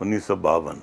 1952,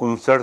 59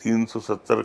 370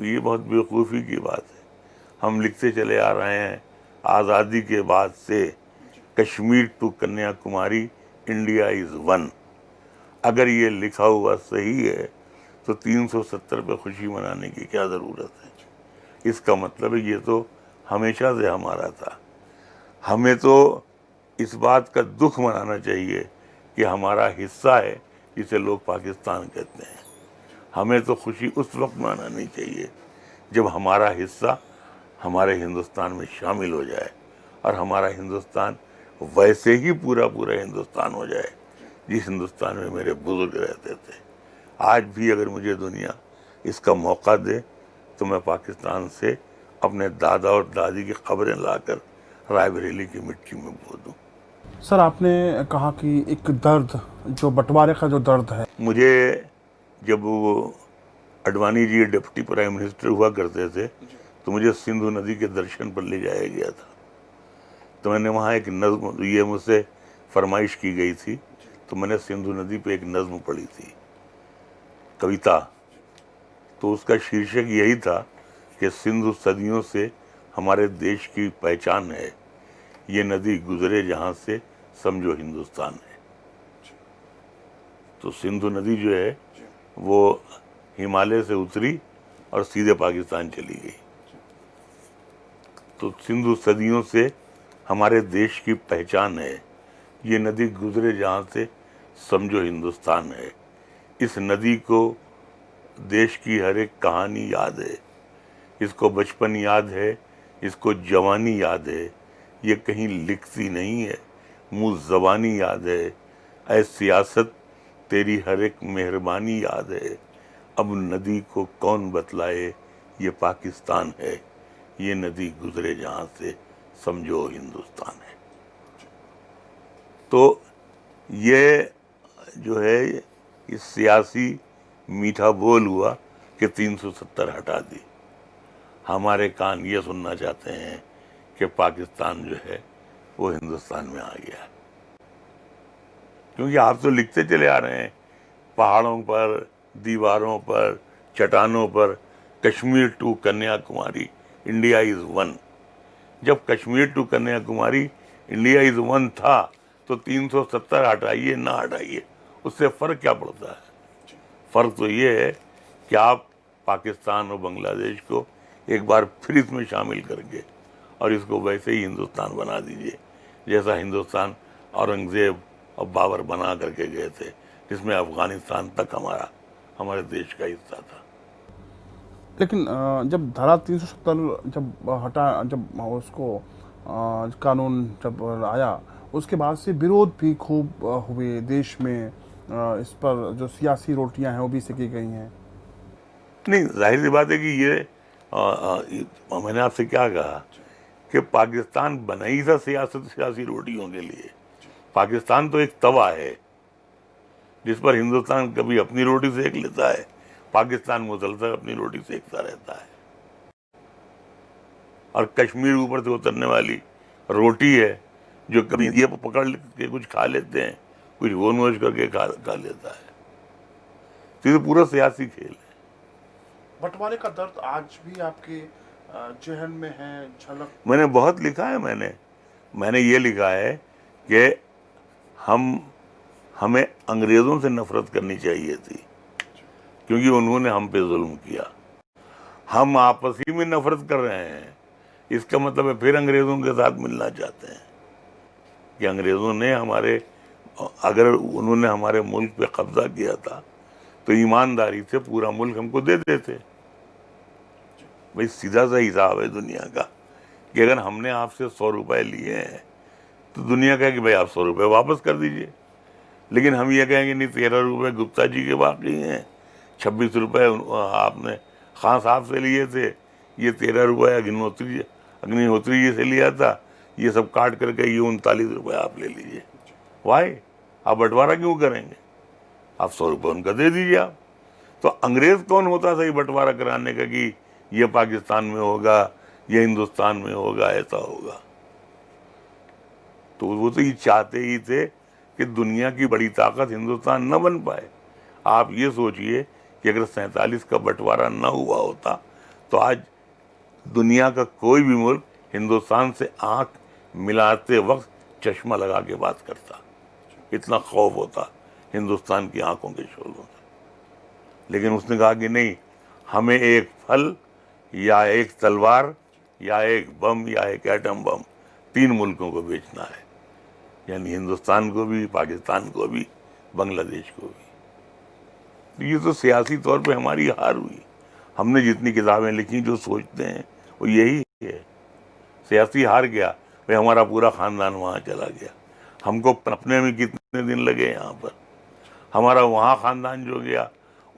یہ بہت بیوقوفی کی بات ہے. ہم لکھتے چلے آ رہے ہیں آزادی کے بعد سے Kashmir to Kanyakumari India is one. اگر یہ لکھا ہوا صحیح ہے تو 370 پہ خوشی منانے کی کیا ضرورت ہے؟ اس کا مطلب ہے یہ تو ہمیشہ سے ہمارا تھا. ہمیں تو اس بات کا دکھ منانا چاہیے کہ ہمارا حصہ ہے جسے لوگ پاکستان کہتے ہیں. ہمیں تو خوشی اس وقت منانی چاہیے جب ہمارا حصہ ہمارے ہندوستان میں شامل ہو جائے اور ہمارا ہندوستان ویسے ہی پورا ہندوستان ہو جائے جس ہندوستان میں میرے بزرگ رہتے تھے. آج بھی اگر مجھے دنیا اس کا موقع دے تو میں پاکستان سے اپنے دادا اور دادی کی قبریں لا کر رائے بریلی کی مٹی میں بو دوں. سر آپ نے کہا کہ ایک درد جو بٹوارے کا جو درد ہے. مجھے جب وہ اڈوانی جی ڈپٹی پرائم منسٹر ہوا کرتے تھے تو مجھے سندھو ندی کے درشن پر لے جایا گیا تھا. تو میں نے وہاں ایک نظم، یہ مجھ سے فرمائش کی گئی تھی، تو میں نے سندھو ندی پہ ایک نظم پڑھی تھی، کویتا. تو اس کا شیرشک یہی تھا کہ سندھ صدیوں سے ہمارے دیش کی پہچان ہے، یہ ندی گزرے جہاں سے سمجھو ہندوستان ہے. تو سندھو ندی جو ہے وہ ہمالیہ سے اتری اور سیدھے پاکستان چلی گئی. تو سندھ صدیوں سے ہمارے دیش کی پہچان ہے، یہ ندی گزرے جہاں سے سمجھو ہندوستان ہے. اس ندی کو دیش کی ہر ایک کہانی یاد ہے، اس کو بچپن یاد ہے، اس کو جوانی یاد ہے. یہ کہیں لکھتی نہیں ہے، منہ زبانی یاد ہے. اے سیاست تیری ہر ایک مہربانی یاد ہے. اب ندی کو کون بتلائے یہ پاکستان ہے، یہ ندی گزرے جہاں سے سمجھو ہندوستان ہے. تو یہ جو ہے یہ سیاسی میٹھا بول ہوا کہ 370 ہٹا دی. ہمارے کان یہ سننا چاہتے ہیں کہ پاکستان جو ہے وہ ہندوستان میں آ گیا. کیونکہ آپ تو لکھتے چلے آ رہے ہیں پہاڑوں پر، دیواروں پر، چٹانوں پر، Kashmir to Kanyakumari India is one. جب Kashmir to Kanyakumari India is one تھا تو 370 ہٹائیے نہ ہٹائیے اس سے فرق کیا پڑتا ہے؟ فرق تو یہ ہے کہ آپ پاکستان اور بنگلہ دیش کو ایک بار پھر اس میں شامل کر کے اور اس کو ویسے ہی ہندوستان بنا دیجئے جیسا ہندوستان اورنگزیب اور بابر بنا کر کے گئے تھے، جس میں افغانستان تک ہمارے دیش کا حصہ تھا. لیکن جب دھارا 370 جب جب اس کو قانون جب آیا اس کے بعد سے بیروت بھی خوب ہوئے دیش میں. اس پر جو سیاسی روٹیاں ہیں وہ بھی سیکی گئی ہیں. نہیں، ظاہر سی بات ہے کہ یہ میں نے آپ سے کیا کہا کہ پاکستان بنا ہی تھا سیاسی روٹیوں کے لیے. پاکستان تو ایک توا ہے جس پر ہندوستان کبھی اپنی روٹی سیک لیتا ہے، پاکستان مسلسل اپنی روٹی سیکتا رہتا ہے. اور کشمیر اوپر سے اترنے والی روٹی ہے جو کبھی یہ پکڑ کے کچھ کھا لیتے ہیں، کچھ وہ نوش کر کے کھا لیتا ہے. تو یہ پورا سیاسی کھیل ہے. بٹوارے کا درد آج بھی آپ کے ذہن میں ہے جھلک؟ میں نے بہت لکھا ہے. میں نے یہ لکھا ہے کہ ہمیں انگریزوں سے نفرت کرنی چاہیے تھی کیونکہ انہوں نے ہم پہ ظلم کیا. ہم آپس ہی میں نفرت کر رہے ہیں، اس کا مطلب ہے پھر انگریزوں کے ساتھ ملنا چاہتے ہیں. کہ انگریزوں نے اگر انہوں نے ہمارے ملک پہ قبضہ کیا تھا تو ایمانداری سے پورا ملک ہم کو دے دیتے. بھئی سیدھا سا حساب ہے دنیا کا کہ اگر ہم نے آپ سے 100 روپے لیے ہیں تو دنیا کہے کہ بھئی آپ 100 روپے واپس کر دیجئے. لیکن ہم یہ کہیں گے نہیں 13 روپے گپتا جی کے باقی ہیں، 26 روپے آپ نے خان صاحب سے لیے تھے، یہ 13 روپے اگنی ہوتری جی سے لیا تھا، یہ سب کاٹ کر کے یہ 39 روپے آپ لے لیجئے. وائی؟ آپ بٹوارہ کیوں کریں گے؟ آپ 100 روپے ان کا دے دیجئے. آپ تو انگریز کون ہوتا تھا یہ بٹوارہ کرانے کا کہ یہ پاکستان میں ہوگا، یہ ہندوستان میں ہوگا، ایسا ہوگا؟ تو وہ تو یہ چاہتے ہی تھے کہ دنیا کی بڑی طاقت ہندوستان نہ بن پائے. آپ یہ سوچئے کہ اگر 47 کا بٹوارہ نہ ہوا ہوتا تو آج دنیا کا کوئی بھی ملک ہندوستان سے آنکھ ملاتے وقت چشمہ لگا کے بات کرتا، اتنا خوف ہوتا ہندوستان کی آنکھوں کے شعلوں سے. لیکن اس نے کہا کہ نہیں، ہمیں ایک پھل یا ایک تلوار یا ایک بم یا ایک ایٹم بم 3 ملکوں کو بیچنا ہے، یعنی ہندوستان کو بھی، پاکستان کو بھی، بنگلہ دیش کو بھی. یہ تو سیاسی طور پہ ہماری ہار ہوئی. ہم نے جتنی کتابیں لکھی جو سوچتے ہیں وہ یہی ہے. سیاسی ہار گیا بھائی، ہمارا پورا خاندان وہاں چلا گیا. ہم کو اپنے میں کتنے دن لگے یہاں پر. ہمارا وہاں خاندان جو گیا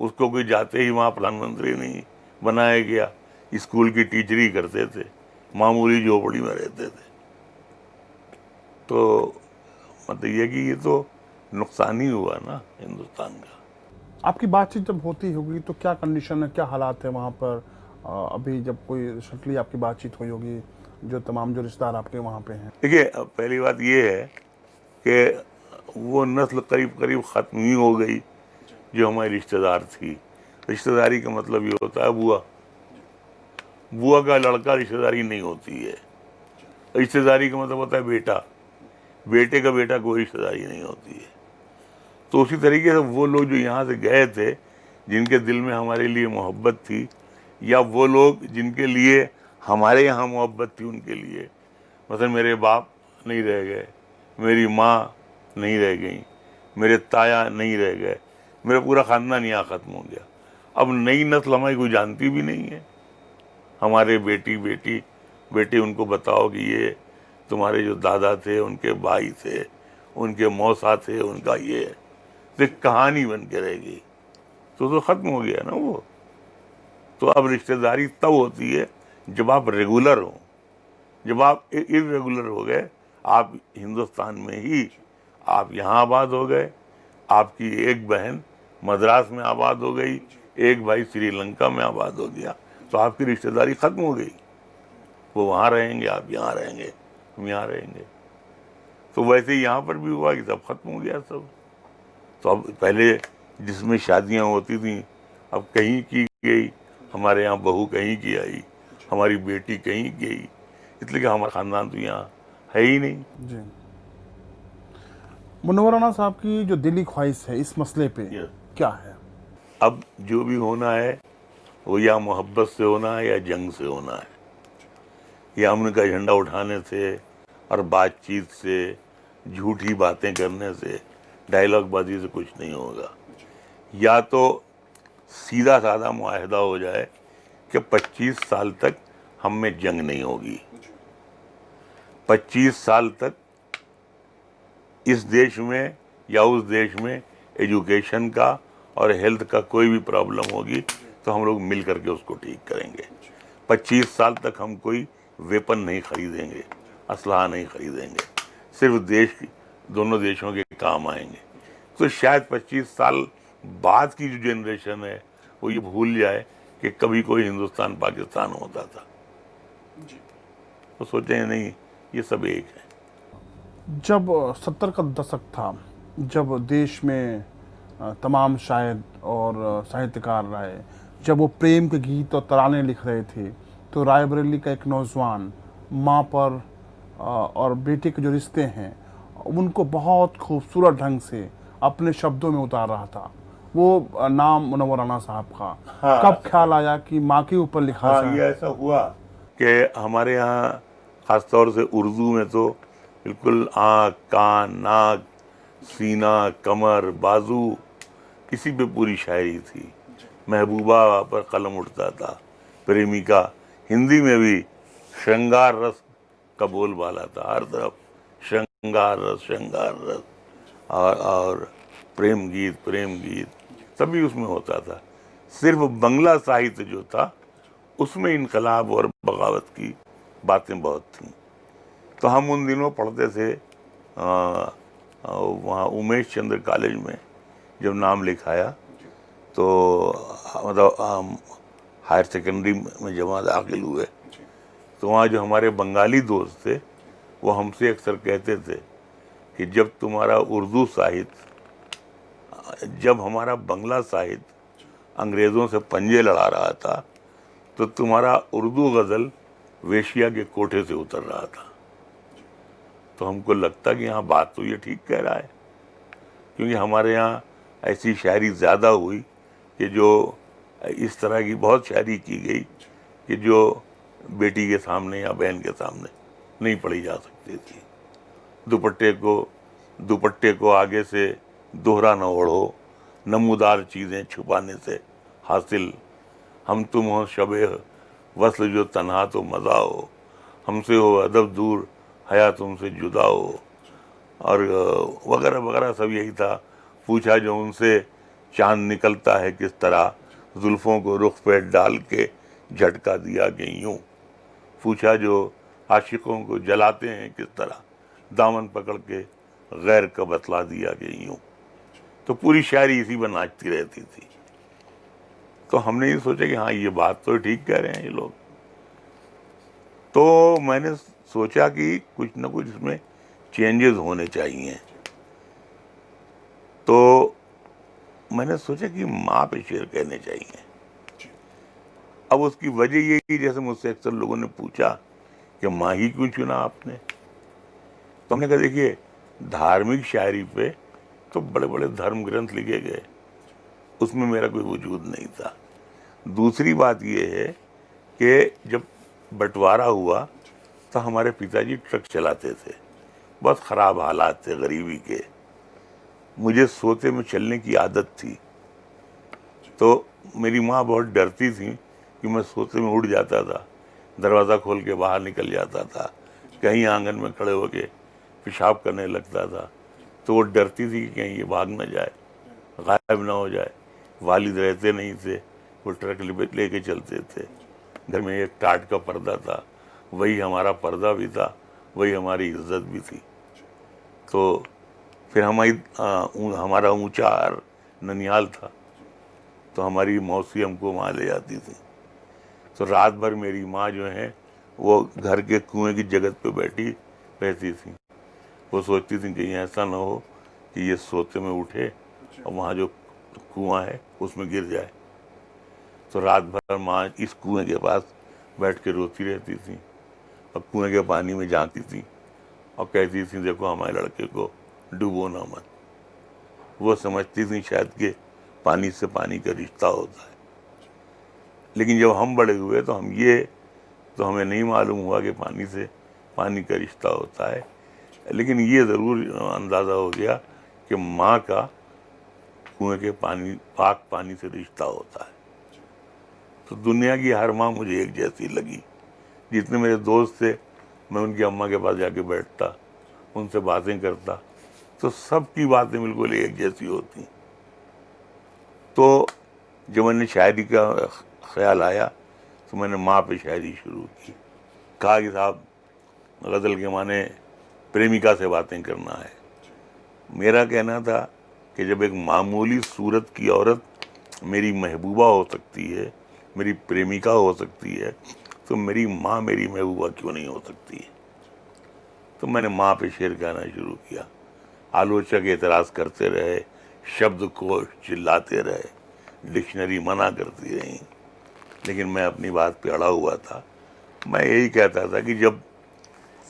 اس کو کوئی جاتے ہی وہاں پردھان منتری نہیں بنایا گیا. اسکول کی ٹیچری کرتے تھے، معمولی جھوپڑی میں رہتے تھے. تو مطلب یہ کہ یہ تو نقصان ہی ہوا نا ہندوستان کا. آپ کی بات چیت جب ہوتی ہوگی تو کیا کنڈیشن ہے، کیا حالات ہیں وہاں پر؟ ابھی جب کوئی ریسنٹلی آپ کی بات چیت ہوئی ہوگی جو تمام جو رشتہ دار آپ کے وہاں پہ ہیں. دیکھیے، پہلی بات یہ ہے کہ وہ نسل قریب قریب ختم ہی ہو گئی جو ہماری رشتہ دار تھی. رشتہ داری کا مطلب یہ ہوتا ہے بوا. بوا کا لڑکا رشتہ داری نہیں ہوتی ہے. رشتہ داری کا مطلب ہوتا ہے بیٹا. بیٹے کا بیٹا کوئی رشتہ داری نہیں ہوتی ہے. تو اسی طریقے سے وہ لوگ جو یہاں سے گئے تھے، جن کے دل میں ہمارے لیے محبت تھی، یا وہ لوگ جن کے لیے ہمارے یہاں محبت تھی، ان کے لیے مثلا میرے باپ نہیں رہ گئے، میری ماں نہیں رہ گئیں، میرے تایا نہیں رہ گئے، میرا پورا خاندان یہاں ختم ہو گیا. اب نئی نسل ہماری کوئی جانتی بھی نہیں ہے. ہمارے بیٹے ان کو بتاؤ کہ یہ تمہارے جو دادا تھے، ان کے بھائی تھے، ان کے موسا تھے، ان کا یہ تو ایک کہانی بن کے رہ گئی. تو ختم ہو گیا نا وہ. تو اب رشتہ داری تب ہوتی ہے جب آپ ریگولر ہوں. جب آپ ارریگولر ہو گئے، آپ ہندوستان میں ہی، آپ یہاں آباد ہو گئے، آپ کی ایک بہن مدراس میں آباد ہو گئی، ایک بھائی سری لنکا میں آباد ہو گیا، تو آپ کی رشتہ داری ختم ہو گئی. وہ وہاں رہیں گے، آپ یہاں رہیں گے، ہم یہاں رہیں گے. تو ویسے یہاں پر بھی ہوا کہ سب ختم ہو گیا سب. تو اب پہلے جس میں شادیاں ہوتی تھیں اب کہیں کی گئی. ہمارے یہاں بہو کہیں کی آئی، ہماری بیٹی کہیں گئی، اس لیے کہ ہمارا خاندان تو یہاں ہے ہی نہیں. جی، منور رانا صاحب کی جو دلی خواہش ہے اس مسئلے پہ کیا ہے؟ اب جو بھی ہونا ہے وہ یا محبت سے ہونا ہے یا جنگ سے ہونا ہے. یا امن کا جھنڈا اٹھانے سے اور بات چیت سے، جھوٹی باتیں کرنے سے، ڈائلاگ بازی سے کچھ نہیں ہوگا. یا تو سیدھا سادہ معاہدہ ہو جائے کہ 25 سال تک ہم میں جنگ نہیں ہوگی. 25 سال تک اس دیش میں یا اس دیش میں ایجوکیشن کا اور ہیلتھ کا کوئی بھی پرابلم ہوگی تو ہم لوگ مل کر کے اس کو ٹھیک کریں گے. 25 سال تک ہم کوئی ویپن نہیں خریدیں گے، اسلحہ نہیں خریدیں گے، صرف دونوں دیشوں کے کام آئیں گے. تو شاید 25 سال بعد کی جو جنریشن ہے وہ یہ بھول جائے کہ کبھی کوئی ہندوستان پاکستان ہوتا تھا. تو سوچیں نہیں، یہ سب ایک ہے. جب 70 کا دشک تھا، جب دیش میں تمام شاعر اور ساہتکار رائے، جب وہ پریم کے گیت اور ترانے لکھ رہے تھے، تو رائے بریلی کا ایک نوجوان ماں پر اور بیٹے کے جو رشتے ہیں ان کو بہت خوبصورت ڈھنگ سے اپنے شبدوں میں اتار رہا تھا. وہ نام منور رانا صاحب کا کب خیال آیا کہ ماں کے اوپر لکھا جائے؟ یہ ایسا ہوا کہ ہمارے یہاں خاص طور سے اردو میں تو بالکل آنکھ، کان، ناک، سینہ، کمر، بازو، کسی پہ پوری شاعری تھی. محبوبہ پر قلم اٹھتا تھا، پریمیکا. ہندی میں بھی شرنگار رس کا بول بالا تھا ہر طرف، شرنگار رس، شرنگار رس، اور پریم گیت سبھی اس میں ہوتا تھا. صرف بنگلہ ساہتیہ جو تھا اس میں انقلاب اور بغاوت کی باتیں بہت تھیں. تو ہم ان دنوں پڑھتے تھے وہاں امیش چندر کالج میں. جب نام لکھایا تو مطلب ہائر سیکنڈری میں جب داخل ہوئے تو وہاں جو ہمارے بنگالی دوست تھے وہ ہم سے اکثر کہتے تھے کہ جب تمہارا اردو ساہتیہ، جب ہمارا بنگلہ ساہتیہ انگریزوں سے پنجے لڑا رہا تھا تو تمہارا اردو غزل ویشیا کے کوٹھے سے اتر رہا تھا. تو ہم کو لگتا کہ ہاں بات تو یہ ٹھیک کہہ رہا ہے، کیونکہ ہمارے یہاں ایسی شاعری زیادہ ہوئی کہ جو اس طرح کی بہت شاعری کی گئی کہ جو بیٹی کے سامنے یا بہن کے سامنے نہیں پڑھی جا سکتی تھی. دوپٹے کو آگے سے دوہرا نہ اوڑھو، نمودار چیزیں چھپانے سے حاصل. ہم تم ہو شب وصل جو تنہا تو مزہ ہو، ہم سے ہو ادب دور حیا تم سے جدا ہو، اور وغیرہ وغیرہ سب یہی تھا. پوچھا جو ان سے چاند نکلتا ہے کس طرح، زلفوں کو رخ پہ ڈال کے جھٹکا دیا کہ یوں. پوچھا جو عاشقوں کو جلاتے ہیں کس طرح، دامن پکڑ کے غیر کا بتلا دیا کہ یوں. تو پوری شاعری اسی پر ناچتی رہتی تھی. تو ہم نے یہ سوچا کہ ہاں یہ بات تو ٹھیک کہہ رہے ہیں یہ لوگ. تو میں نے سوچا کہ کچھ نہ کچھ اس میں چینجز ہونے چاہیے. تو میں نے سوچا کہ ماں پہ شعر کہنے چاہیے. اب اس کی وجہ یہ کہ جیسے مجھ سے اکثر لوگوں نے پوچھا کہ ماں ہی کیوں چنا آپ نے، تو ہم نے کہا دیکھیے دھارمک شاعری پہ تو بڑے بڑے دھرم گرنتھ لکھے گئے، اس میں میرا کوئی وجود نہیں تھا. دوسری بات یہ ہے کہ جب بٹوارا ہوا تو ہمارے پتا جی ٹرک چلاتے تھے، بہت خراب حالات تھے غریبی کے. مجھے سوتے میں چلنے کی عادت تھی، تو میری ماں بہت ڈرتی تھی کہ میں سوتے میں اٹھ جاتا تھا، دروازہ کھول کے باہر نکل جاتا تھا، کہیں آنگن میں کھڑے ہو کے پیشاب کرنے لگتا تھا. تو وہ ڈرتی تھی کہ کہیں یہ بھاگ نہ جائے، غائب نہ ہو جائے. والد رہتے نہیں تھے، وہ ٹرک لے کے چلتے تھے. گھر میں ایک ٹاٹ کا پردہ تھا، وہی ہمارا پردہ بھی تھا، وہی ہماری عزت بھی تھی. تو پھر ہمارا اونچا ننیال تھا، تو ہماری موسی ہم کو وہاں لے جاتی تھی. تو رات بھر میری ماں جو ہے وہ گھر کے کنویں کی جگت پہ بیٹھی رہتی تھی. وہ سوچتی تھی کہیں ایسا نہ ہو کہ یہ سوتے میں اٹھے اور وہاں جو کنواں ہے اس میں گر جائے. تو رات بھر ماں اس کنویں کے پاس بیٹھ کے روتی رہتی تھی اور کنویں کے پانی میں جھانکتی تھی اور کہتی تھی دیکھو ہمارے لڑکے کو ڈبو نہ مت. وہ سمجھتی تھی شاید کہ پانی سے پانی کا رشتہ ہوتا ہے. لیکن جب ہم بڑے ہوئے تو ہمیں نہیں معلوم ہوا کہ پانی سے پانی کا رشتہ ہوتا ہے. لیکن یہ ضرور اندازہ ہو گیا کہ ماں کا کنویں کے پاک پانی سے رشتہ ہوتا ہے. تو دنیا کی ہر ماں مجھے ایک جیسی لگی. جتنے میرے دوست تھے میں ان کی اماں کے پاس جا کے بیٹھتا، ان سے باتیں کرتا، تو سب کی باتیں بالکل ایک جیسی ہوتی. تو جب میں نے شاعری کا خیال آیا تو میں نے ماں پہ شاعری شروع کی. کہا کہ صاحب غزل کے معنی پریمکا سے باتیں کرنا ہے. میرا کہنا تھا کہ جب ایک معمولی صورت کی عورت میری محبوبہ ہو سکتی ہے، میری پریمکا ہو سکتی ہے، تو میری ماں میری محبوبہ کیوں نہیں ہو سکتی ہے. تو میں نے ماں پہ شعر کہنا شروع کیا. آلوچک اعتراض کرتے رہے، شبد کو چلاتے رہے، ڈکشنری منع کرتی رہی، لیکن میں اپنی بات پہ اڑا ہوا تھا. میں یہی کہتا تھا کہ جب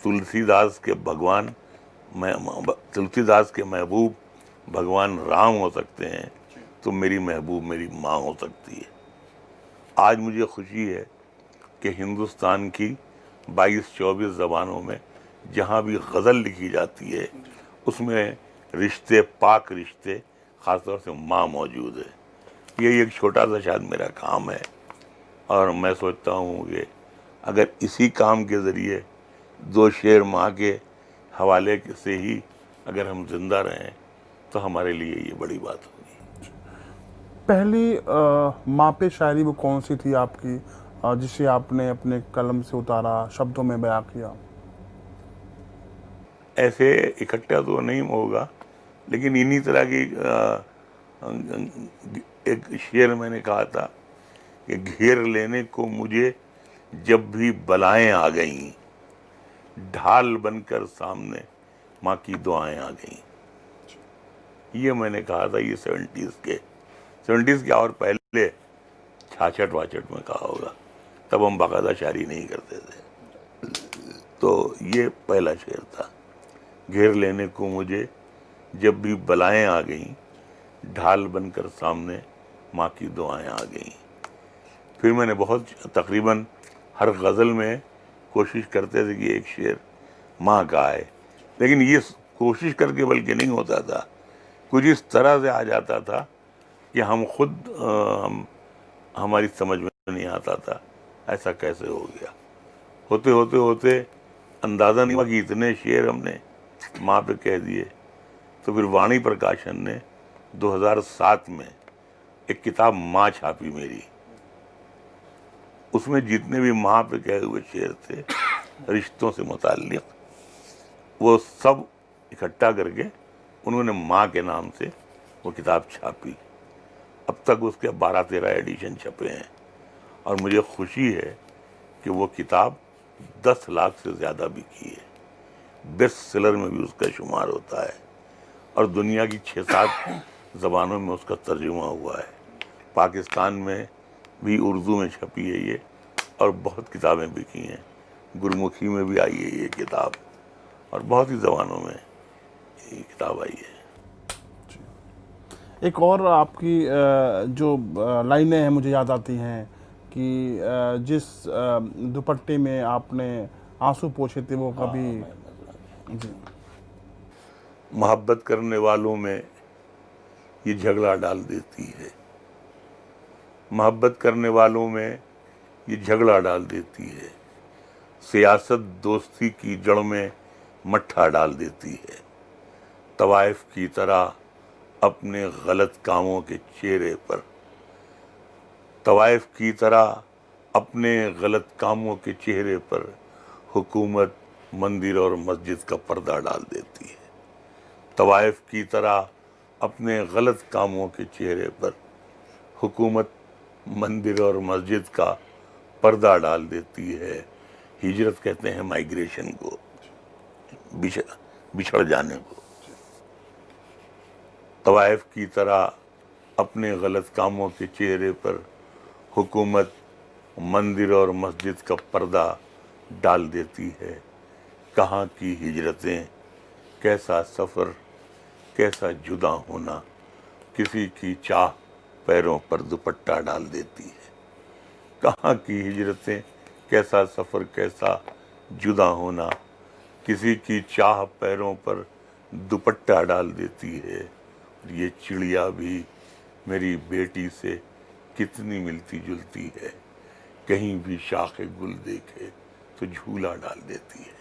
تلسی داس کے محبوب بھگوان رام ہو سکتے ہیں تو میری محبوب میری ماں ہو سکتی ہے. آج مجھے خوشی ہے کہ ہندوستان کی 22-24 زبانوں میں جہاں بھی غزل لکھی جاتی ہے اس میں رشتے، پاک رشتے، خاص طور سے ماں موجود ہے. یہ ایک چھوٹا سا شاید میرا کام ہے، اور میں سوچتا ہوں کہ اگر اسی کام کے ذریعے 2 شعر ماں کے حوالے سے ہی اگر ہم زندہ رہیں تو ہمارے لیے یہ بڑی بات ہوگی. پہلی ماں پہ شاعری وہ کون سی تھی آپ کی جسے آپ نے اپنے قلم سے اتارا، شبدوں میں بیان کیا؟ ایسے اکٹھا تو نہیں ہوگا، لیکن انہی طرح کی ایک شعر میں نے کہا تھا کہ گھیر لینے کو مجھے جب بھی بلائیں آ گئیں، ڈھال بن کر سامنے ماں کی دعائیں آ گئیں. یہ میں نے کہا تھا. یہ 70s کے اور پہلے 66 میں کہا ہوگا. تب ہم باقاعدہ شاعری نہیں کرتے تھے. تو یہ پہلا شعر تھا. گھیر لینے کو مجھے جب بھی بلائیں آ گئیں، ڈھال بن کر سامنے ماں کی دعائیں آ گئیں. پھر میں نے بہت تقریباً ہر غزل میں کوشش کرتے تھے کہ ایک شعر ماں کا آئے، لیکن یہ کوشش کر کے بلکہ نہیں ہوتا تھا، کچھ اس طرح سے آ جاتا تھا کہ ہم خود ہماری سمجھ میں نہیں آتا تھا ایسا کیسے ہو گیا. ہوتے ہوتے ہوتے اندازہ نہیں ہوا کہ اتنے شعر ہم نے ماں پہ کہہ دیے. تو پھر وانی پرکاشن نے 2007 میں ایک کتاب ماں چھاپی میری. اس میں جتنے بھی ماں پہ کہے ہوئے شعر تھے رشتوں سے متعلق، وہ سب اکٹھا کر کے انہوں نے ماں کے نام سے وہ کتاب چھاپی. اب تک اس کے 12-13 ایڈیشن چھپے ہیں، اور مجھے خوشی ہے کہ وہ کتاب 10 لاکھ سے زیادہ بکی ہے. بیسٹ سیلر میں بھی اس کا شمار ہوتا ہے، اور دنیا کی 6-7 زبانوں میں اس کا ترجمہ ہوا ہے. پاکستان میں بھی اردو میں چھپی ہے یہ، اور بہت کتابیں بکی ہیں. گرمکھی میں بھی آئی ہے یہ کتاب، اور بہت ہی زبانوں میں یہ کتاب آئی ہے. ایک اور آپ کی جو لائنیں ہیں مجھے یاد آتی ہیں کہ جس دوپٹے میں آپ نے آنسو پوچھے تھے وہ کبھی. جی. محبت کرنے والوں میں یہ جھگڑا ڈال دیتی ہے، محبت کرنے والوں میں یہ جھگڑا ڈال دیتی ہے، سیاست دوستی کی جڑ میں مٹھا ڈال دیتی ہے. طوائف کی طرح اپنے غلط کاموں کے چہرے پر، طوائف کی طرح اپنے غلط کاموں کے چہرے پر حکومت مندر اور مسجد کا پردہ ڈال دیتی ہے. طوائف کی طرح اپنے غلط کاموں کے چہرے پر حکومت مندر اور مسجد کا پردہ ڈال دیتی ہے. ہجرت کہتے ہیں مائگریشن کو، بچھڑ جانے کو. طوائف کی طرح اپنے غلط کاموں کے چہرے پر حکومت مندر اور مسجد کا پردہ ڈال دیتی ہے. کہاں کی ہجرتیں، کیسا سفر، کیسا جدا ہونا، کسی کی چاہ پیروں پر دوپٹہ ڈال دیتی ہے. کہاں کی ہجرتیں، کیسا سفر، کیسا جدا ہونا، کسی کی چاہ پیروں پر دوپٹہ ڈال دیتی ہے. یہ چڑیا بھی میری بیٹی سے کتنی ملتی جلتی ہے، کہیں بھی شاخ گل دیکھے تو جھولا ڈال دیتی ہے.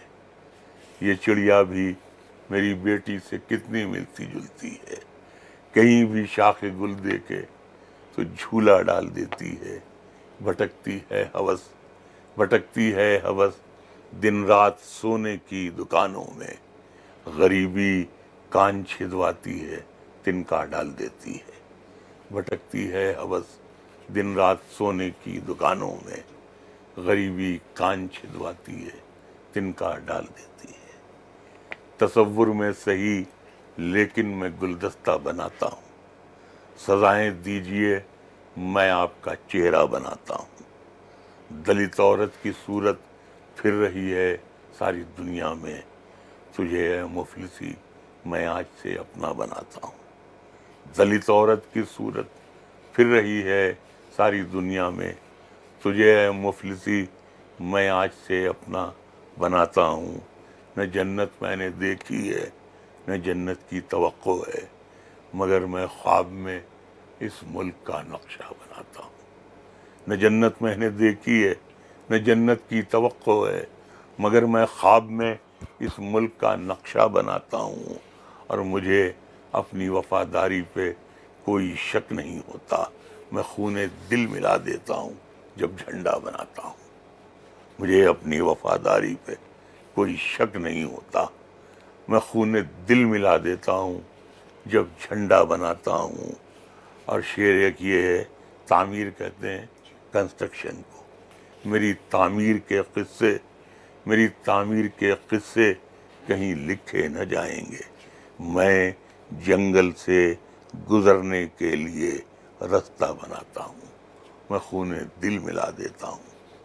یہ چڑیا بھی میری بیٹی سے کتنی ملتی جلتی ہے، کہیں بھی شاخ گل دیکھے تو جھولا ڈال دیتی ہے. بھٹکتی ہے ہوس، بھٹکتی ہے ہوس دن رات سونے کی دکانوں میں، غریبی کان چھدواتی ہے تنکا ڈال دیتی ہے. بھٹکتی ہے ہوس دن رات سونے کی دکانوں میں، غریبی کان چھدواتی ہے تنکا ڈال دیتی ہے. تصور میں صحیح لیکن میں گلدستہ بناتا ہوں، سزائیں دیجئے میں آپ کا چہرہ بناتا ہوں. دلت عورت کی صورت پھر رہی ہے ساری دنیا میں، تجھے اے مفلسی میں آج سے اپنا بناتا ہوں. دلت عورت کی صورت پھر رہی ہے ساری دنیا میں، تجھے اے مفلسی میں آج سے اپنا بناتا ہوں. نہ جنت میں نے دیکھی ہے، نہ جنت کی توقع ہے، مگر میں خواب میں اس ملک کا نقشہ بناتا ہوں. نہ جنت میں نے دیکھی ہے، نہ جنت کی توقع ہے، مگر میں خواب میں اس ملک کا نقشہ بناتا ہوں. اور مجھے اپنی وفاداری پہ کوئی شک نہیں ہوتا، میں خون دل ملا دیتا ہوں جب جھنڈا بناتا ہوں. مجھے اپنی وفاداری پہ کوئی شک نہیں ہوتا، میں خون دل ملا دیتا ہوں جب جھنڈا بناتا ہوں. اور شعر ایک یہ ہے، تعمیر کہتے ہیں کنسٹرکشن کو. میری تعمیر کے قصے، میری تعمیر کے قصے کہیں لکھے نہ جائیں گے. میں جنگل سے گزرنے کے لیے رستہ بناتا ہوں، میں خون دل ملا دیتا ہوں